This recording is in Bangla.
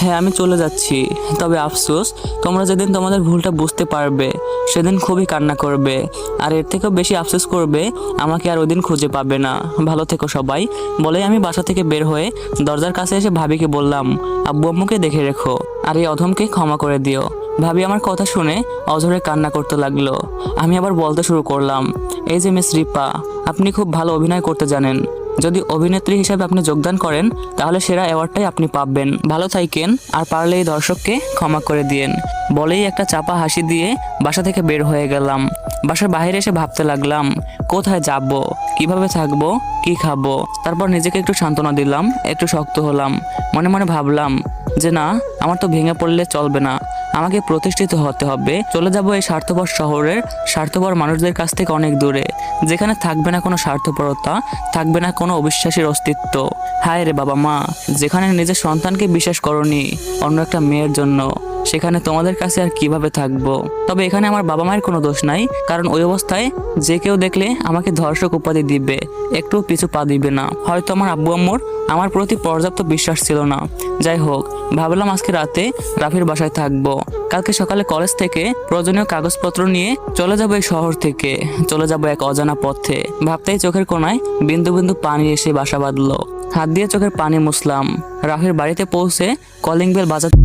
হ্যাঁ, আমি চলে যাচ্ছি। তবে আফসোস, তোমরা যেদিন তোমাদের ভুলটা বুঝতে পারবে সেদিন খুবই কান্না করবে, আর এর থেকেও বেশি আফসোস করবে আমাকে আর ওইদিন খুঁজে পাবে না। ভালো থেকো সবাই। বলেই আমি বাসা থেকে বের হয়ে দরজার কাছে এসে ভাবিকে বললাম, আব্বু আম্মুকে দেখে রেখো, আর এই অধমকে ক্ষমা করে দিও। ভাবি আমার কথা শুনে অঝরে কান্না করতে লাগলো। আমি আবার বলতে শুরু করলাম, এই যে মিস রিপা, আপনি খুব ভালো অভিনয় করতে জানেন। যদি অভিনেত্রী হিসেবে আপনি যোগদান করেন তাহলে সেরা অ্যাওয়ার্ডটাই আপনি পাবেন। ভালো থাকেন, আর পারলে এই দর্শককে ক্ষমা করে দিয়েন। বলেই একটা চাপা হাসি দিয়ে বাসা থেকে বের হয়ে গেলাম। বাসার বাইরে এসে ভাবতে লাগলাম, কোথায় যাব, কিভাবে থাকবো, কি খাবো। তারপর নিজেকে একটু সান্ত্বনা দিলাম, একটু শক্ত হলাম। মনে মনে ভাবলাম যে না, আমার তো ভেঙে পড়লে চলবে না, আমাকে প্রতিষ্ঠিত হতে হবে। চলে যাব এই স্বার্থপর শহরের স্বার্থপর মানুষদের কাছ থেকে অনেক দূরে, যেখানে থাকবে না কোনো স্বার্থপরতা, থাকবে না কোনো অবিশ্বাসের অস্তিত্ব। হায় রে বাবা মা, যেখানে নিজের সন্তানকে বিশ্বাস করনি অন্য একটা মেয়ের জন্য, সেখানে তোমাদের কাছে আর কিভাবে থাকবো। তবে এখানে আমার বাবা মায়ের কোনো দোষ নাই, কারণ ওই অবস্থায় যে কেউ দেখলে আমাকে ধর্ষক উপাধি দিবে, একটু পিছু পা দিবে না। হয়তো আমার আব্বু আম্মুর আমার প্রতি পর্যাপ্ত বিশ্বাস ছিল না। যাই হোক, ভাবলাম আজকে রাতে রাফির বাসায় থাকবো, কালকে সকালে কলেজ থেকে প্রয়োজনীয় কাগজপত্র নিয়ে চলে যাবো এই শহর থেকে, চলে যাবো এক অজানা পথে। ভাবতেই চোখের কোণায় বিন্দু বিন্দু পানি এসে বাসা বাঁধলো। হাত দিয়ে চোখের পানি মুছলাম। রাফির বাড়িতে পৌঁছে কলিং বেল বাজাতে